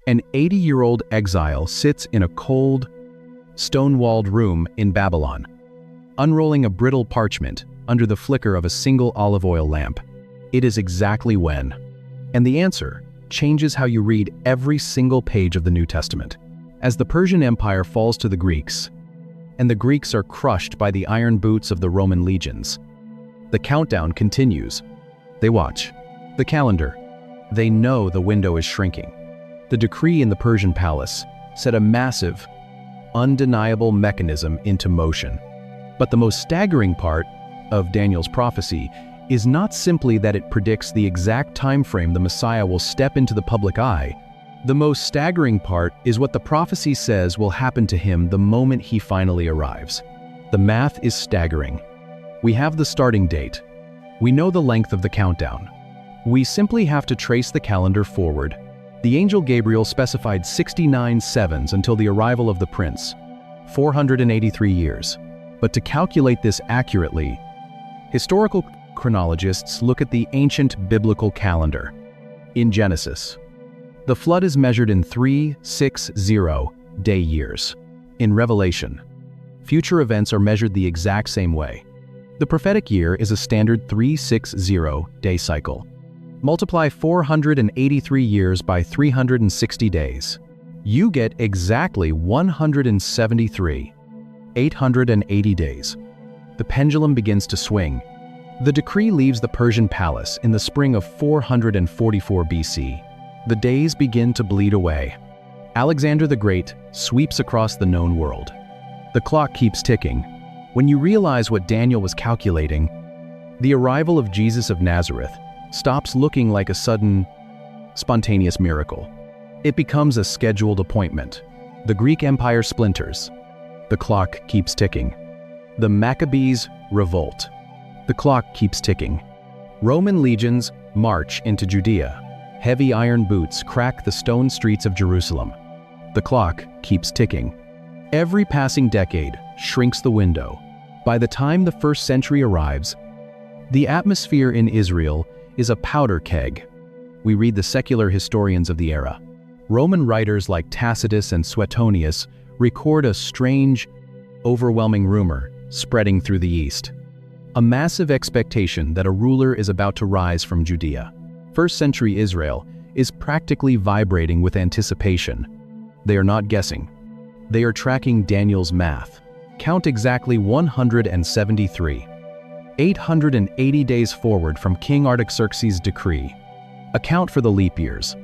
An 80-year-old exile sits in a cold, stone-walled room in Babylon, unrolling a brittle parchment under the flicker of a single olive oil lamp. It is exactly when. And the answer changes how you read every single page of the New Testament. As the Persian Empire falls to the Greeks, and the Greeks are crushed by the iron boots of the Roman legions, the countdown continues. They watch the calendar. They know the window is shrinking. The decree in the Persian palace set a massive, undeniable mechanism into motion. But the most staggering part of Daniel's prophecy is not simply that it predicts the exact time frame the Messiah will step into the public eye. The most staggering part is what the prophecy says will happen to him the moment he finally arrives. The math is staggering. We have the starting date. We know the length of the countdown. We simply have to trace the calendar forward. The angel Gabriel specified 69 sevens until the arrival of the prince, 483 years. But to calculate this accurately, historical chronologists look at the ancient biblical calendar. In Genesis, the flood is measured in 360 day years. In Revelation, future events are measured the exact same way. The prophetic year is a standard 360 day cycle. Multiply 483 years by 360 days. You get exactly 880 days. The pendulum begins to swing. The decree leaves the Persian palace in the spring of 444 BC. The days begin to bleed away. Alexander the Great sweeps across the known world. The clock keeps ticking. When you realize what Daniel was calculating, the arrival of Jesus of Nazareth stops looking like a sudden, spontaneous miracle. It becomes a scheduled appointment. The Greek Empire splinters. The clock keeps ticking. The Maccabees revolt. The clock keeps ticking. Roman legions march into Judea. Heavy iron boots crack the stone streets of Jerusalem. The clock keeps ticking. Every passing decade shrinks the window. By the time the first century arrives, the atmosphere in Israel is a powder keg. We read the secular historians of the era. Roman writers like Tacitus and Suetonius record a strange, overwhelming rumor spreading through the East. A massive expectation that a ruler is about to rise from Judea. First-century Israel is practically vibrating with anticipation. They are not guessing. They are tracking Daniel's math. Count exactly 173. 880 days forward from King Artaxerxes' decree. Account for the leap years.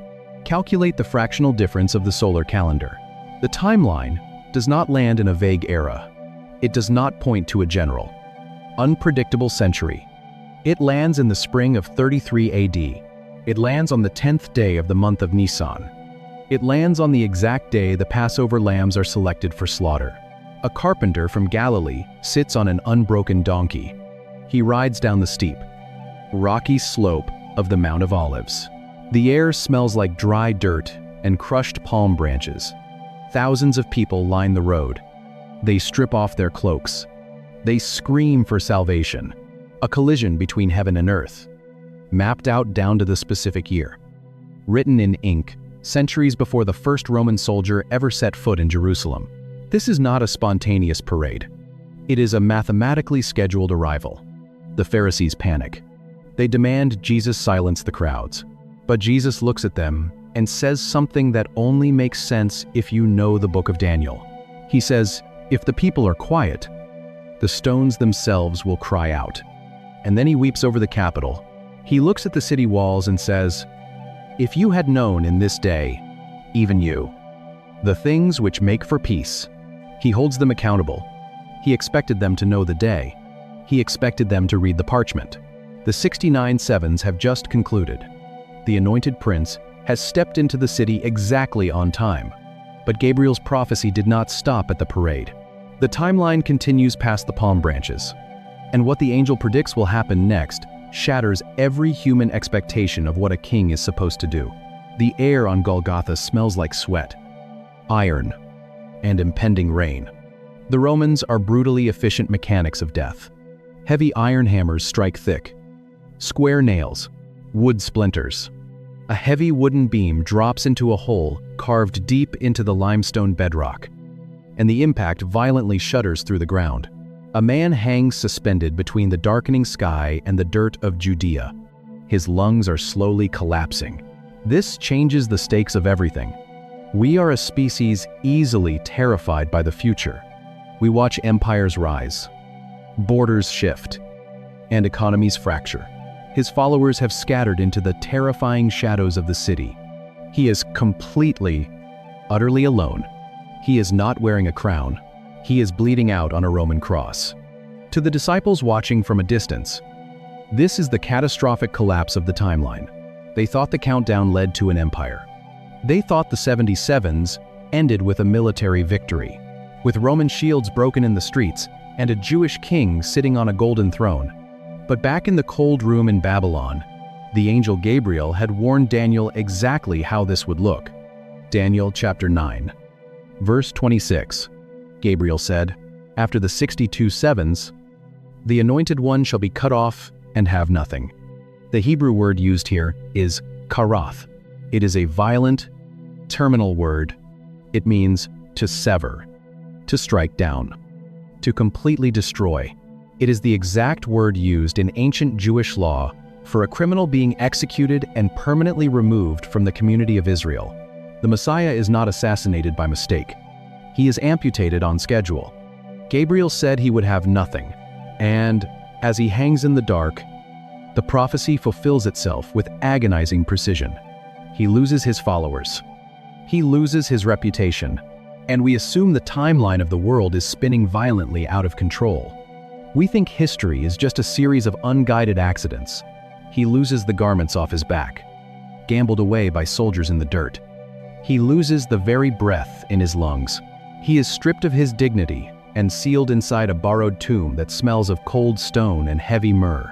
Calculate the fractional difference of the solar calendar. The timeline does not land in a vague era. It does not point to a general, unpredictable century. It lands in the spring of 33 AD. It lands on the 10th day of the month of Nisan. It lands on the exact day the Passover lambs are selected for slaughter. A carpenter from Galilee sits on an unbroken donkey. He rides down the steep, rocky slope of the Mount of Olives. The air smells like dry dirt and crushed palm branches. Thousands of people line the road. They strip off their cloaks. They scream for salvation. A collision between heaven and earth, mapped out down to the specific year. Written in ink, centuries before the first Roman soldier ever set foot in Jerusalem. This is not a spontaneous parade. It is a mathematically scheduled arrival. The Pharisees panic. They demand Jesus silence the crowds. But Jesus looks at them and says something that only makes sense if you know the book of Daniel. He says, "If the people are quiet, the stones themselves will cry out." And then he weeps over the capital. He looks at the city walls and says, "If you had known in this day, even you, the things which make for peace." He holds them accountable. He expected them to know the day. He expected them to read the parchment. The 69 sevens have just concluded. The anointed prince has stepped into the city exactly on time. But Gabriel's prophecy did not stop at the parade. The timeline continues past the palm branches. And what the angel predicts will happen next shatters every human expectation of what a king is supposed to do. The air on Golgotha smells like sweat, iron, and impending rain. The Romans are brutally efficient mechanics of death. Heavy iron hammers strike thick. Square nails, wood splinters. A heavy wooden beam drops into a hole carved deep into the limestone bedrock, and the impact violently shudders through the ground. A man hangs suspended between the darkening sky and the dirt of Judea. His lungs are slowly collapsing. This changes the stakes of everything. We are a species easily terrified by the future. We watch empires rise, borders shift, and economies fracture. His followers have scattered into the terrifying shadows of the city. He is completely, utterly alone. He is not wearing a crown. He is bleeding out on a Roman cross. To the disciples watching from a distance, this is the catastrophic collapse of the timeline. They thought the countdown led to an empire. They thought the 77s ended with a military victory, with Roman shields broken in the streets and a Jewish king sitting on a golden throne. But back in the cold room in Babylon, the angel Gabriel had warned Daniel exactly how this would look. Daniel chapter 9, verse 26. Gabriel said, "After the 62 sevens, the anointed one shall be cut off and have nothing." The Hebrew word used here is karath. It is a violent, terminal word. It means to sever, to strike down, to completely destroy. It is the exact word used in ancient Jewish law for a criminal being executed and permanently removed from the community of Israel. The Messiah is not assassinated by mistake. He is amputated on schedule. Gabriel said he would have nothing, and as he hangs in the dark, the prophecy fulfills itself with agonizing precision. He loses his followers. He loses his reputation, and we assume the timeline of the world is spinning violently out of control. We think history is just a series of unguided accidents. He loses the garments off his back, gambled away by soldiers in the dirt. He loses the very breath in his lungs. He is stripped of his dignity and sealed inside a borrowed tomb that smells of cold stone and heavy myrrh.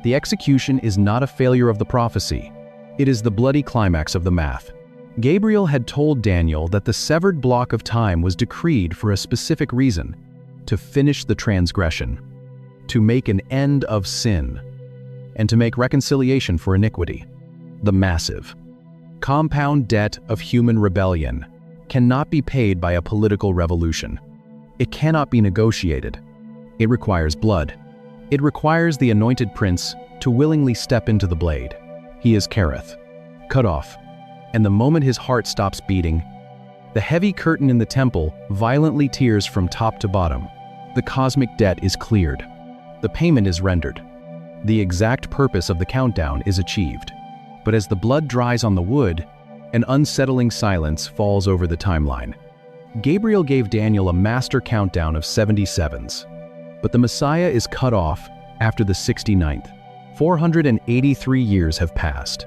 The execution is not a failure of the prophecy. It is the bloody climax of the math. Gabriel had told Daniel that the severed block of time was decreed for a specific reason: to finish the transgression, to make an end of sin, and to make reconciliation for iniquity. The massive, compound debt of human rebellion cannot be paid by a political revolution. It cannot be negotiated. It requires blood. It requires the anointed prince to willingly step into the blade. He is Kereth, cut off, and the moment his heart stops beating, the heavy curtain in the temple violently tears from top to bottom. The cosmic debt is cleared. The payment is rendered. The exact purpose of the countdown is achieved. But as the blood dries on the wood, an unsettling silence falls over the timeline. Gabriel gave Daniel a master countdown of 77s. But the Messiah is cut off after the 69th. 483 years have passed.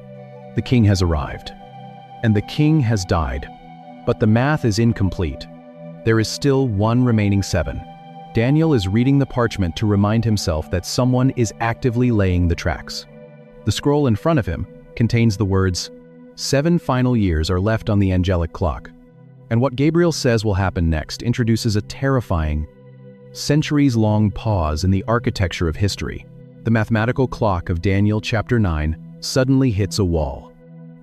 The king has arrived. And the king has died. But the math is incomplete. There is still one remaining 7. Daniel is reading the parchment to remind himself that someone is actively laying the tracks. The scroll in front of him contains the words, "7 final years are left on the angelic clock." And what Gabriel says will happen next introduces a terrifying, centuries-long pause in the architecture of history. The mathematical clock of Daniel chapter 9 suddenly hits a wall.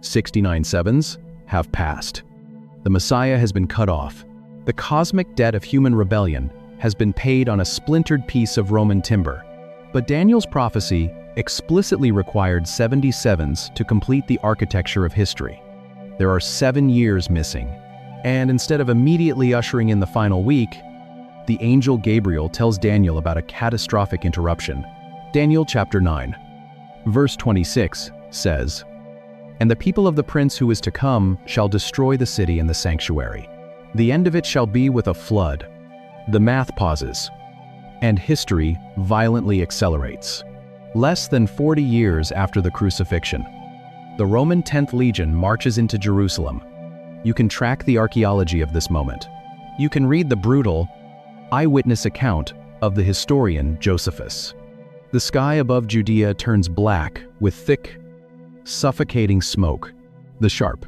69 sevens have passed. The Messiah has been cut off. The cosmic debt of human rebellion has been paid on a splintered piece of Roman timber. But Daniel's prophecy explicitly required 77s to complete the architecture of history. There are 7 years missing, and instead of immediately ushering in the final week, the angel Gabriel tells Daniel about a catastrophic interruption. Daniel chapter 9, verse 26 says, "And the people of the prince who is to come shall destroy the city and the sanctuary. The end of it shall be with a flood." The math pauses, and history violently accelerates. Less than 40 years after the crucifixion, the Roman 10th Legion marches into Jerusalem. You can track the archaeology of this moment. You can read the brutal, eyewitness account of the historian Josephus. The sky above Judea turns black with thick, suffocating smoke. The sharp,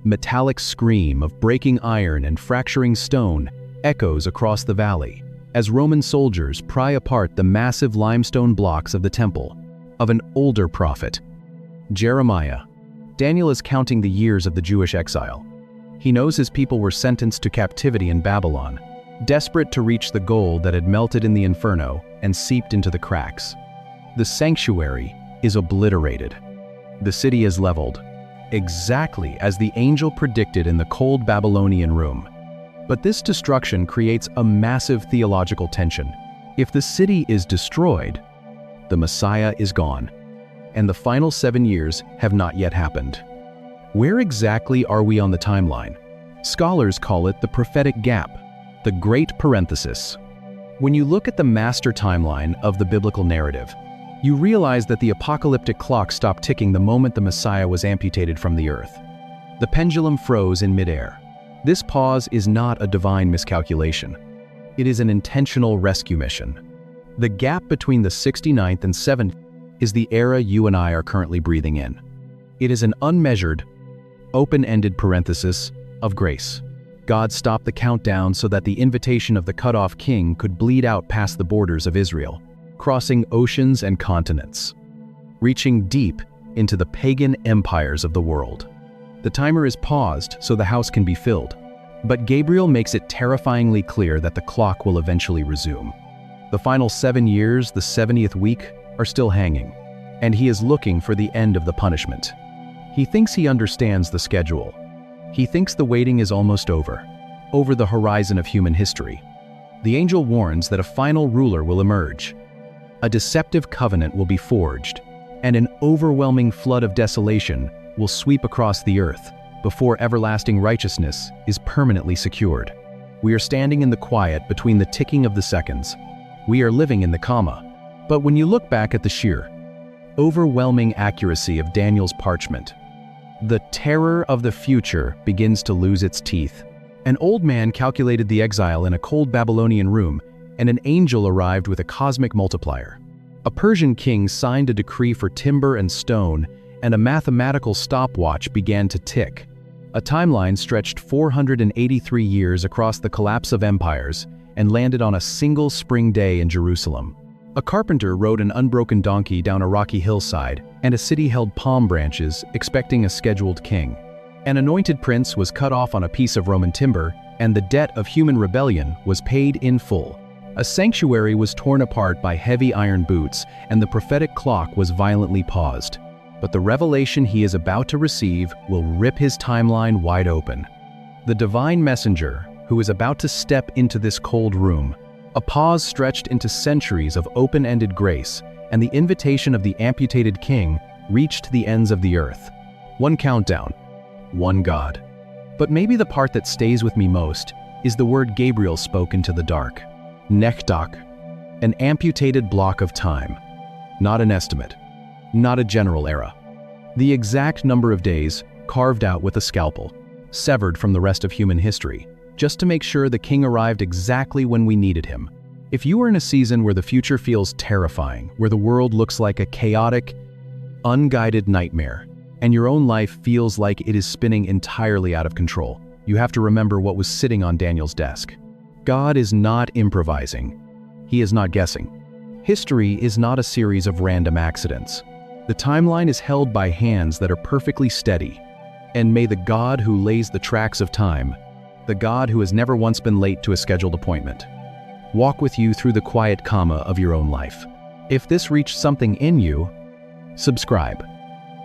metallic scream of breaking iron and fracturing stone echoes across the valley as Roman soldiers pry apart the massive limestone blocks of the temple of an older prophet, Jeremiah, Daniel is counting the years of the Jewish exile. He knows his people were sentenced to captivity in Babylon, desperate to reach the gold that had melted in the inferno and seeped into the cracks. The sanctuary is obliterated. The city is leveled, exactly as the angel predicted in the cold Babylonian room. But this destruction creates a massive theological tension. If the city is destroyed, the Messiah is gone, and the final 7 years have not yet happened. Where exactly are we on the timeline? Scholars call it the prophetic gap, the great parenthesis. When you look at the master timeline of the biblical narrative, you realize that the apocalyptic clock stopped ticking the moment the Messiah was amputated from the earth. The pendulum froze in midair. This pause is not a divine miscalculation. It is an intentional rescue mission. The gap between the 69th and 70th is the era you and I are currently breathing in. It is an unmeasured, open-ended parenthesis of grace. God stopped the countdown so that the invitation of the cut-off king could bleed out past the borders of Israel, crossing oceans and continents, reaching deep into the pagan empires of the world. The timer is paused so the house can be filled, but Gabriel makes it terrifyingly clear that the clock will eventually resume. The final 7 years, the 70th week, are still hanging, and he is looking for the end of the punishment. He thinks he understands the schedule. He thinks the waiting is almost over the horizon of human history. The angel warns that a final ruler will emerge. A deceptive covenant will be forged, and an overwhelming flood of desolation will sweep across the earth before everlasting righteousness is permanently secured. We are standing in the quiet between the ticking of the seconds. We are living in the comma. But when you look back at the sheer, overwhelming accuracy of Daniel's parchment, the terror of the future begins to lose its teeth. An old man calculated the exile in a cold Babylonian room, and an angel arrived with a cosmic multiplier. A Persian king signed a decree for timber and stone, and a mathematical stopwatch began to tick. A timeline stretched 483 years across the collapse of empires and landed on a single spring day in Jerusalem. A carpenter rode an unbroken donkey down a rocky hillside, and a city held palm branches, expecting a scheduled king. An anointed prince was cut off on a piece of Roman timber, and the debt of human rebellion was paid in full. A sanctuary was torn apart by heavy iron boots, and the prophetic clock was violently paused. But the revelation he is about to receive will rip his timeline wide open. The divine messenger, who is about to step into this cold room, a pause stretched into centuries of open-ended grace, and the invitation of the amputated king reached the ends of the earth. One countdown, one God. But maybe the part that stays with me most is the word Gabriel spoke into the dark. Nekdak, an amputated block of time. Not an estimate, not a general era. The exact number of days carved out with a scalpel, severed from the rest of human history, just to make sure the king arrived exactly when we needed him. If you are in a season where the future feels terrifying, where the world looks like a chaotic, unguided nightmare, and your own life feels like it is spinning entirely out of control, you have to remember what was sitting on Daniel's desk. God is not improvising. He is not guessing. History is not a series of random accidents. The timeline is held by hands that are perfectly steady, and may the God who lays the tracks of time, the God who has never once been late to a scheduled appointment, walk with you through the quiet comma of your own life. If this reached something in you, subscribe.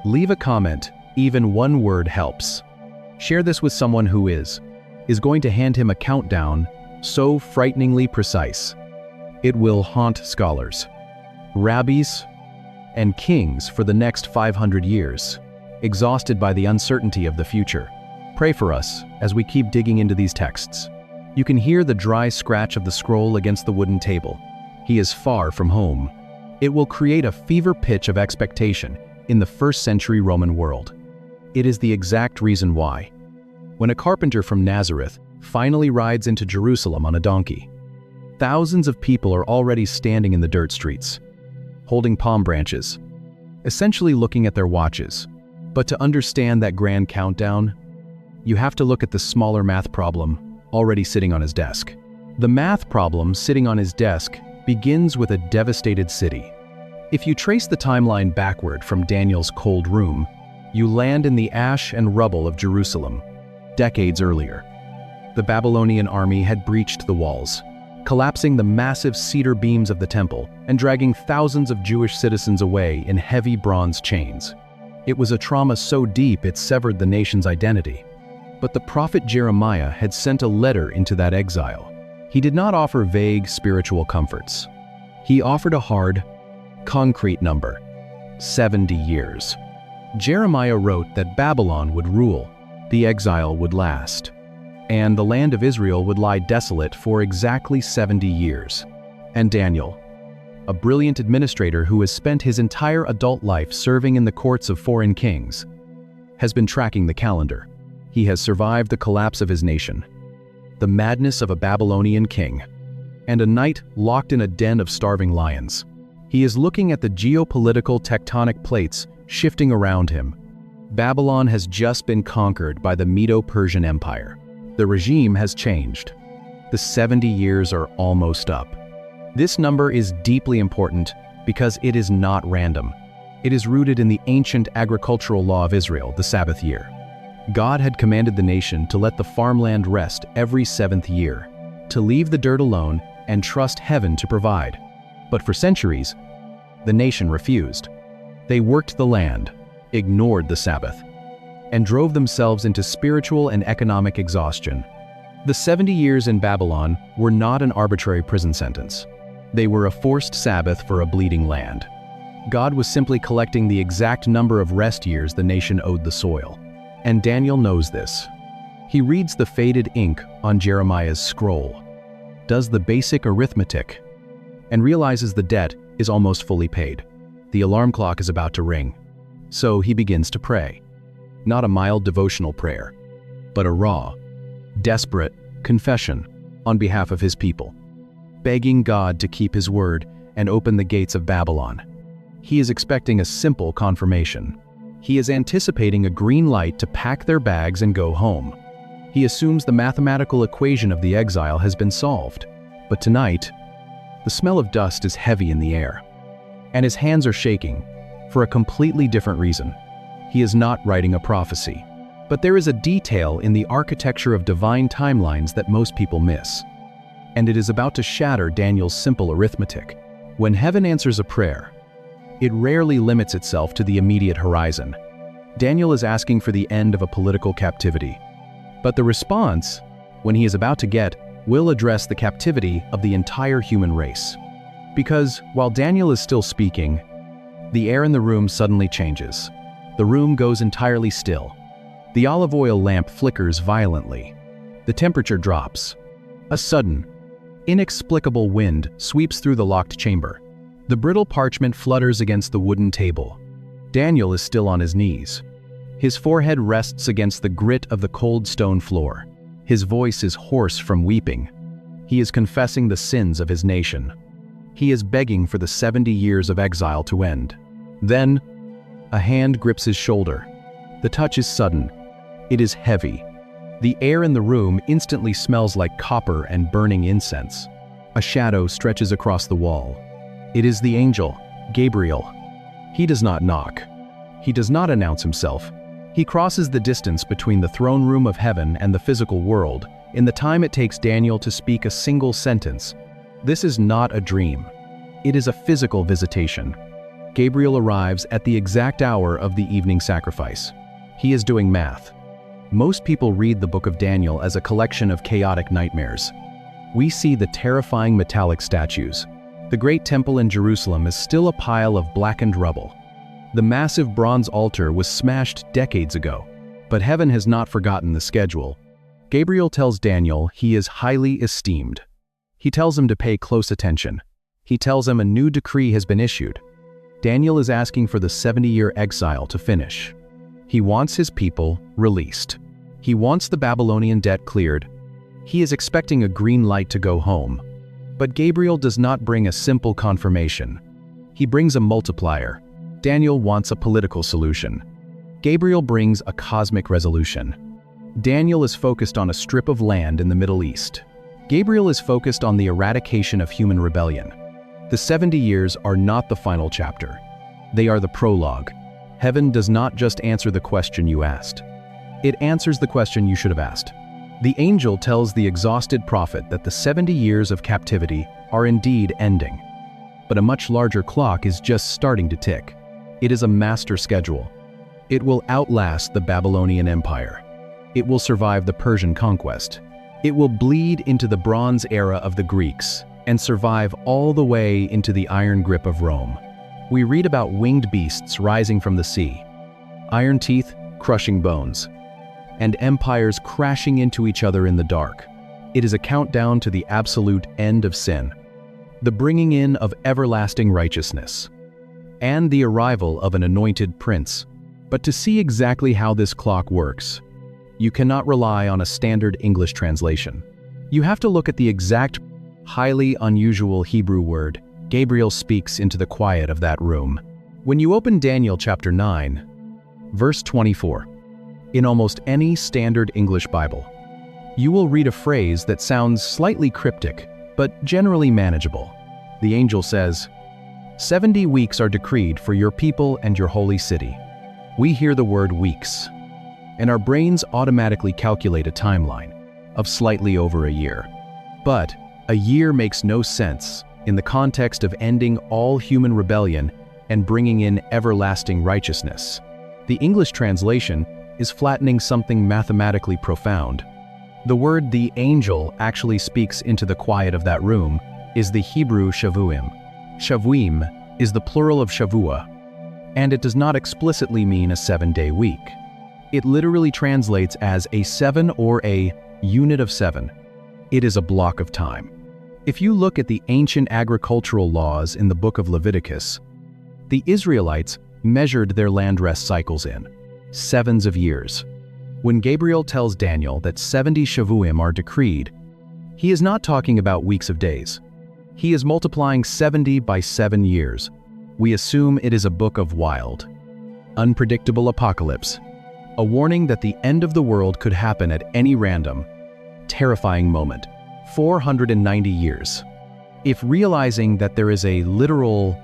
Leave a comment, even one word helps. Share this with someone who is going to hand him a countdown so frighteningly precise. It will haunt scholars, rabbis, and kings for the next 500 years, exhausted by the uncertainty of the future. Pray for us as we keep digging into these texts. You can hear the dry scratch of the scroll against the wooden table. He is far from home. It will create a fever pitch of expectation in the first-century Roman world. It is the exact reason why, when a carpenter from Nazareth finally rides into Jerusalem on a donkey, thousands of people are already standing in the dirt streets, holding palm branches, essentially looking at their watches. But to understand that grand countdown, you have to look at the smaller math problem already sitting on his desk. The math problem sitting on his desk begins with a devastated city. If you trace the timeline backward from Daniel's cold room, You land in the ash and rubble of Jerusalem. Decades earlier, the Babylonian army had breached the walls, collapsing the massive cedar beams of the temple and dragging thousands of Jewish citizens away in heavy bronze chains. It was a trauma so deep it severed the nation's identity. But the prophet Jeremiah had sent a letter into that exile. He did not offer vague spiritual comforts. He offered a hard, concrete number: 70 years. Jeremiah wrote that Babylon would rule, the exile would last, and the land of Israel would lie desolate for exactly 70 years. And Daniel, a brilliant administrator who has spent his entire adult life serving in the courts of foreign kings, has been tracking the calendar. He has survived the collapse of his nation, the madness of a Babylonian king, and a night locked in a den of starving lions. He is looking at the geopolitical tectonic plates shifting around him. Babylon has just been conquered by the Medo-Persian Empire. The regime has changed. The 70 years are almost up. This number is deeply important because it is not random. It is rooted in the ancient agricultural law of Israel, the Sabbath year. God had commanded the nation to let the farmland rest every seventh year, to leave the dirt alone and trust heaven to provide. But for centuries, the nation refused. They worked the land, ignored the Sabbath, and drove themselves into spiritual and economic exhaustion. The 70 years in Babylon were not an arbitrary prison sentence. They were a forced Sabbath for a bleeding land. God was simply collecting the exact number of rest years the nation owed the soil. And Daniel knows this. He reads the faded ink on Jeremiah's scroll, does the basic arithmetic, and realizes the debt is almost fully paid. The alarm clock is about to ring. So he begins to pray. Not a mild devotional prayer, but a raw, desperate confession on behalf of his people, begging God to keep his word and open the gates of Babylon. He is expecting a simple confirmation. He is anticipating a green light to pack their bags and go home. He assumes the mathematical equation of the exile has been solved. But tonight, the smell of dust is heavy in the air, and his hands are shaking for a completely different reason. He is not writing a prophecy. But there is a detail in the architecture of divine timelines that most people miss. And it is about to shatter Daniel's simple arithmetic. When heaven answers a prayer, it rarely limits itself to the immediate horizon. Daniel is asking for the end of a political captivity. But the response, when he is about to get, will address the captivity of the entire human race. Because while Daniel is still speaking, the air in the room suddenly changes. The room goes entirely still. The olive oil lamp flickers violently. The temperature drops. A sudden, inexplicable wind sweeps through the locked chamber. The brittle parchment flutters against the wooden table. Daniel is still on his knees. His forehead rests against the grit of the cold stone floor. His voice is hoarse from weeping. He is confessing the sins of his nation. He is begging for the 70 years of exile to end. Then, a hand grips his shoulder. The touch is sudden. It is heavy. The air in the room instantly smells like copper and burning incense. A shadow stretches across the wall. It is the angel, Gabriel. He does not knock. He does not announce himself. He crosses the distance between the throne room of heaven and the physical world in the time it takes Daniel to speak a single sentence. This is not a dream. It is a physical visitation. Gabriel arrives at the exact hour of the evening sacrifice. He is doing math. Most people read the book of Daniel as a collection of chaotic nightmares. We see the terrifying metallic statues. The great temple in Jerusalem is still a pile of blackened rubble. The massive bronze altar was smashed decades ago, but heaven has not forgotten the schedule. Gabriel tells Daniel he is highly esteemed. He tells him to pay close attention. He tells him a new decree has been issued. Daniel is asking for the 70-year exile to finish. He wants his people released. He wants the Babylonian debt cleared. He is expecting a green light to go home. But Gabriel does not bring a simple confirmation. He brings a multiplier. Daniel wants a political solution. Gabriel brings a cosmic resolution. Daniel is focused on a strip of land in the Middle East. Gabriel is focused on the eradication of human rebellion. The 70 years are not the final chapter. They are the prologue. Heaven does not just answer the question you asked. It answers the question you should have asked. The angel tells the exhausted prophet that the 70 years of captivity are indeed ending. But a much larger clock is just starting to tick. It is a master schedule. It will outlast the Babylonian Empire. It will survive the Persian conquest. It will bleed into the Bronze Era of the Greeks and survive all the way into the iron grip of Rome. We read about winged beasts rising from the sea, iron teeth crushing bones, and empires crashing into each other in the dark. It is a countdown to the absolute end of sin, the bringing in of everlasting righteousness, and the arrival of an anointed prince. But to see exactly how this clock works, you cannot rely on a standard English translation. You have to look at the exact, highly unusual Hebrew word Gabriel speaks into the quiet of that room. When you open Daniel chapter 9, verse 24, in almost any standard English Bible, you will read a phrase that sounds slightly cryptic, but generally manageable. The angel says, 70 weeks are decreed for your people and your holy city. We hear the word weeks, and our brains automatically calculate a timeline of slightly over a year. But a year makes no sense in the context of ending all human rebellion and bringing in everlasting righteousness. The English translation is flattening something mathematically profound. The word the angel actually speaks into the quiet of that room is the Hebrew shavuim. Shavuim is the plural of shavua, and it does not explicitly mean a 7-day week. It literally translates as a 7 or a unit of 7. It is a block of time. If you look at the ancient agricultural laws in the book of Leviticus, the Israelites measured their land rest cycles in sevens of years. When Gabriel tells Daniel that 70 shavuim are decreed, he is not talking about weeks of days. He is multiplying 70 by 7 years. We assume it is a book of wild, unpredictable apocalypse, a warning that the end of the world could happen at any random, terrifying moment. 490 years. If realizing that there is a literal,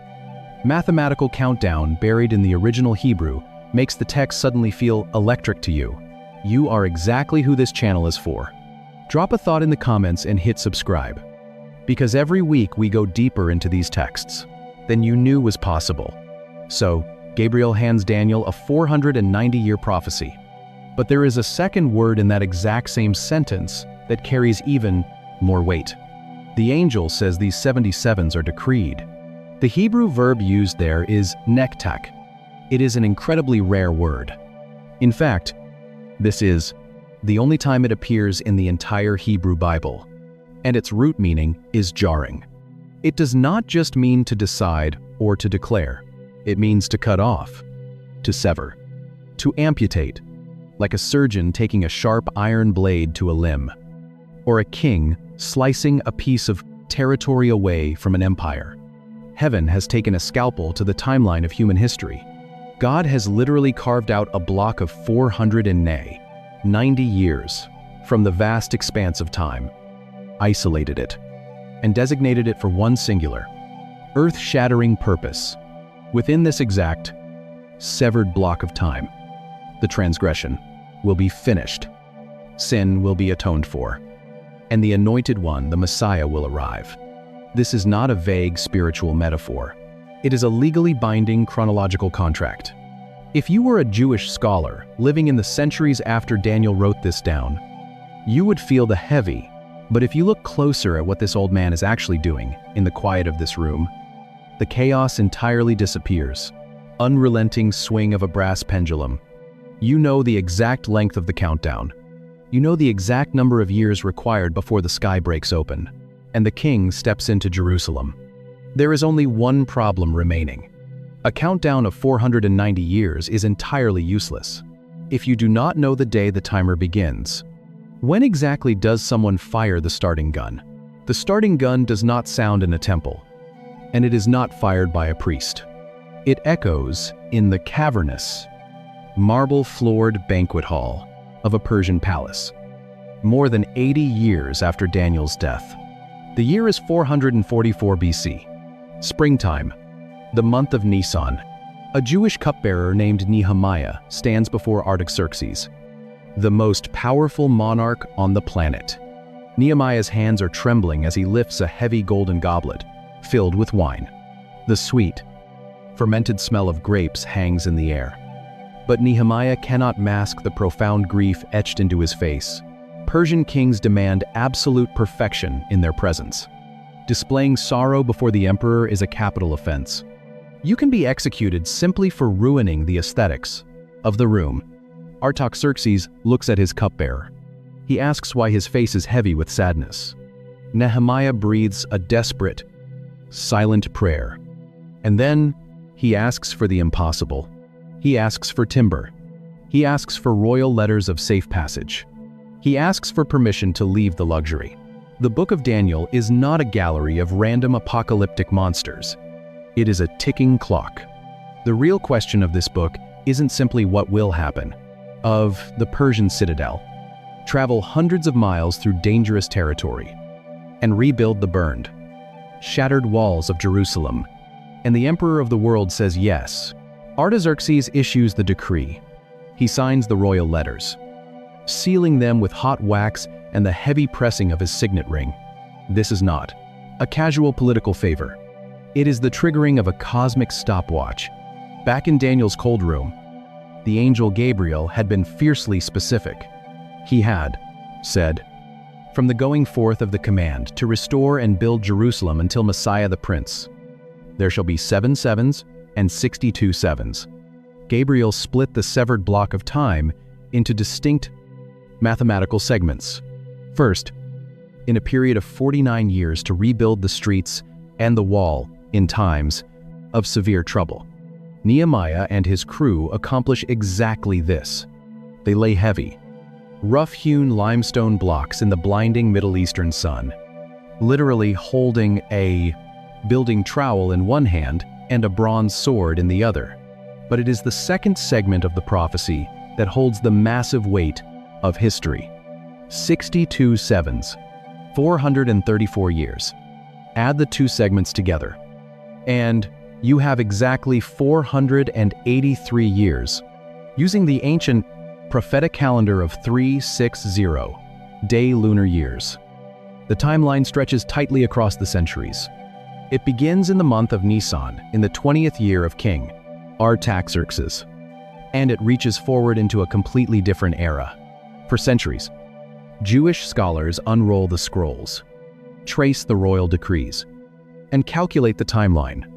mathematical countdown buried in the original Hebrew makes the text suddenly feel electric to you, you are exactly who this channel is for. Drop a thought in the comments and hit subscribe, because every week we go deeper into these texts than you knew was possible. So, Gabriel hands Daniel a 490-year prophecy. But there is a second word in that exact same sentence that carries even more weight. The angel says these 77s are decreed. The Hebrew verb used there is nektak. It is an incredibly rare word. In fact, this is the only time it appears in the entire Hebrew Bible, and its root meaning is jarring. It does not just mean to decide or to declare. It means to cut off, to sever, to amputate, like a surgeon taking a sharp iron blade to a limb, or a king slicing a piece of territory away from an empire. Heaven has taken a scalpel to the timeline of human history. God has literally carved out a block of 490 years from the vast expanse of time, isolated it, and designated it for one singular, earth-shattering purpose. Within this exact, severed block of time, the transgression will be finished, sin will be atoned for, and the Anointed One, the Messiah, will arrive. This is not a vague spiritual metaphor. It is a legally binding chronological contract. If you were a Jewish scholar living in the centuries after Daniel wrote this down, you would feel the heavy, but if you look closer at what this old man is actually doing in the quiet of this room, the chaos entirely disappears. Unrelenting swing of a brass pendulum. You know the exact length of the countdown. You know the exact number of years required before the sky breaks open, and the king steps into Jerusalem. There is only one problem remaining. A countdown of 490 years is entirely useless if you do not know the day the timer begins. When exactly does someone fire the starting gun? The starting gun does not sound in a temple, and it is not fired by a priest. It echoes in the cavernous, marble-floored banquet hall of a Persian palace, more than 80 years after Daniel's death. The year is 444 BC. Springtime, the month of Nisan, A Jewish cupbearer named Nehemiah stands before Artaxerxes, the most powerful monarch on the planet. Nehemiah's hands are trembling as he lifts a heavy golden goblet filled with wine. The sweet, fermented smell of grapes hangs in the air. But Nehemiah cannot mask the profound grief etched into his face. Persian kings demand absolute perfection in their presence. Displaying sorrow before the emperor is a capital offense. You can be executed simply for ruining the aesthetics of the room. Artaxerxes looks at his cupbearer. He asks why his face is heavy with sadness. Nehemiah breathes a desperate, silent prayer. And then he asks for the impossible. He asks for timber. He asks for royal letters of safe passage. He asks for permission to leave the luxury. The Book of Daniel is not a gallery of random apocalyptic monsters. It is a ticking clock. The real question of this book isn't simply what will happen. Of the Persian citadel, travel hundreds of miles through dangerous territory, and rebuild the burned, shattered walls of Jerusalem. And the emperor of the world says yes. Artaxerxes issues the decree. He signs the royal letters, sealing them with hot wax and the heavy pressing of his signet ring. This is not a casual political favor. It is the triggering of a cosmic stopwatch. Back in Daniel's cold room, the angel Gabriel had been fiercely specific. He had said, from the going forth of the command to restore and build Jerusalem until Messiah the Prince, there shall be 7 sevens and 62 sevens. Gabriel split the severed block of time into distinct mathematical segments. First, in a period of 49 years to rebuild the streets and the wall in times of severe trouble. Nehemiah and his crew accomplish exactly this. They lay heavy, rough-hewn limestone blocks in the blinding Middle Eastern sun, literally holding a building trowel in one hand and a bronze sword in the other. But it is the second segment of the prophecy that holds the massive weight of history. 62 sevens, 434 years. Add the two segments together, and you have exactly 483 years. Using the ancient prophetic calendar of 360 day lunar years, the timeline stretches tightly across the centuries. It begins in the month of Nisan in the 20th year of King Artaxerxes, and it reaches forward into a completely different era. For centuries, Jewish scholars unroll the scrolls, trace the royal decrees, and calculate the timeline.